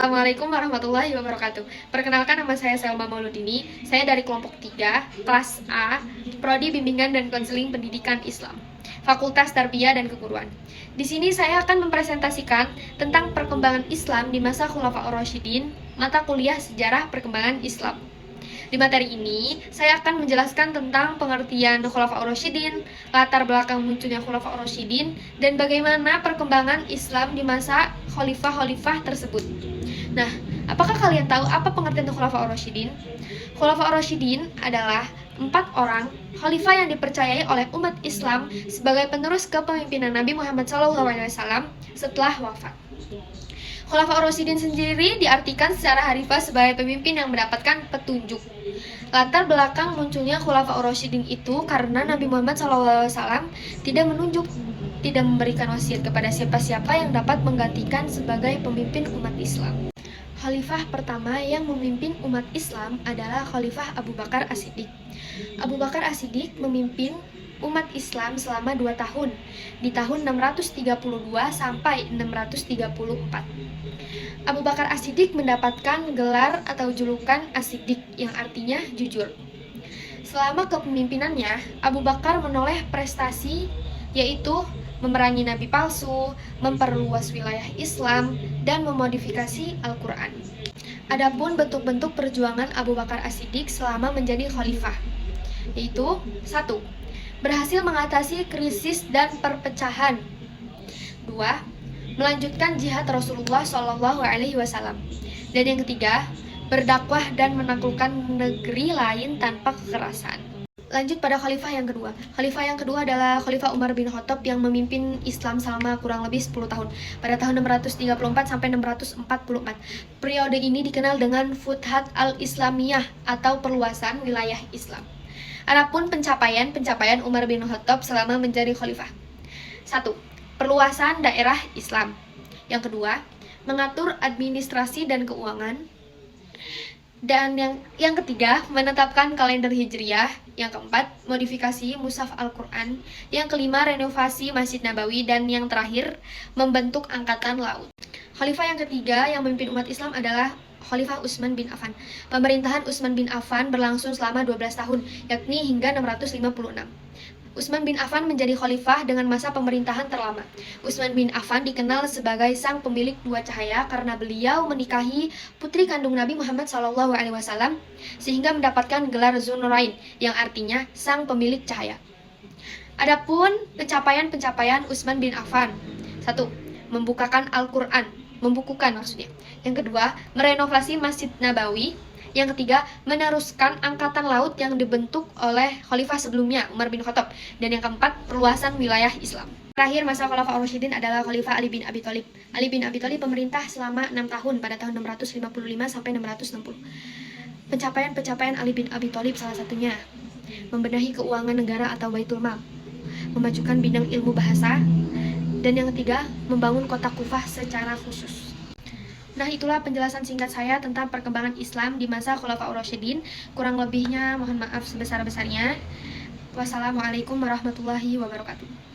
Assalamualaikum warahmatullahi wabarakatuh. Perkenalkan, nama saya Selma Mauludini. Saya dari kelompok 3, kelas A, Prodi Bimbingan dan Konseling Pendidikan Islam, Fakultas Tarbiyah dan Keguruan. Di sini saya akan mempresentasikan tentang perkembangan Islam di masa Khulafaur Rasyidin, mata kuliah Sejarah Perkembangan Islam. Di materi ini, saya akan menjelaskan tentang pengertian Khulafaur Rasyidin, latar belakang munculnya Khulafaur Rasyidin, dan bagaimana perkembangan Islam di masa khalifah-khalifah tersebut. Nah, apakah kalian tahu apa pengertian Khulafaur Rasyidin? Khulafaur Rasyidin adalah 4 orang khalifah yang dipercayai oleh umat Islam sebagai penerus kepemimpinan Nabi Muhammad SAW setelah wafat. Khulafaur Rasyidin sendiri diartikan secara harfiah sebagai pemimpin yang mendapatkan petunjuk. Latar belakang munculnya Khulafaur Rasyidin itu karena Nabi Muhammad SAW tidak memberikan wasiat kepada siapa-siapa yang dapat menggantikan sebagai pemimpin umat Islam. Khalifah pertama yang memimpin umat Islam adalah Khalifah Abu Bakar As-Siddiq. Abu Bakar As-Siddiq memimpin umat Islam selama 2 tahun, di tahun 632 sampai 634. Abu Bakar As-Siddiq mendapatkan gelar atau julukan As-Siddiq yang artinya jujur. Selama kepemimpinannya, Abu Bakar menoleh prestasi yaitu memerangi nabi palsu, memperluas wilayah Islam, dan memodifikasi Al-Quran. Adapun bentuk-bentuk perjuangan Abu Bakar As-Siddiq selama menjadi khalifah, yaitu 1. Berhasil mengatasi krisis dan perpecahan. 2. Melanjutkan jihad Rasulullah SAW. Dan yang ketiga, berdakwah dan menaklukkan negeri lain tanpa kekerasan. Lanjut pada khalifah yang kedua. Khalifah yang kedua adalah Khalifah Umar bin Khattab yang memimpin Islam selama kurang lebih 10 tahun, pada tahun 634 sampai 644. Periode ini dikenal dengan Futhat al-Islamiyah atau perluasan wilayah Islam. Adapun pencapaian Umar bin Khattab selama menjadi khalifah. 1. Perluasan daerah Islam. Yang kedua, mengatur administrasi dan keuangan. Dan yang ketiga, menetapkan kalender Hijriyah. Yang keempat, modifikasi Mushaf Al-Quran. Yang kelima, renovasi Masjid Nabawi. Dan yang terakhir, membentuk Angkatan Laut. Khalifah yang ketiga yang memimpin umat Islam adalah Khalifah Utsman bin Affan. Pemerintahan Utsman bin Affan berlangsung selama 12 tahun, yakni hingga 656. Utsman bin Affan menjadi khalifah dengan masa pemerintahan terlama. Utsman bin Affan dikenal sebagai sang pemilik 2 cahaya karena beliau menikahi putri kandung Nabi Muhammad SAW sehingga mendapatkan gelar Dzunurain yang artinya sang pemilik cahaya. Adapun pencapaian Utsman bin Affan. 1. Membukukan Al-Quran. Yang kedua, merenovasi Masjid Nabawi. Yang ketiga, meneruskan Angkatan Laut yang dibentuk oleh khalifah sebelumnya, Umar bin Khattab. Dan yang keempat, perluasan wilayah Islam. Terakhir, masa Khulafaur Rasyidin adalah Khalifah Ali bin Abi Thalib. Ali bin Abi Thalib memerintah selama 6 tahun pada tahun 655 sampai 660. Pencapaian Ali bin Abi Thalib salah satunya membenahi keuangan negara atau Baitul Mal, memajukan bidang ilmu bahasa, dan yang ketiga, membangun kota Kufah secara khusus. Nah, itulah penjelasan singkat saya tentang perkembangan Islam di masa Khulafaur Rasyidin. Kurang lebihnya mohon maaf sebesar-besarnya. Wassalamualaikum warahmatullahi wabarakatuh.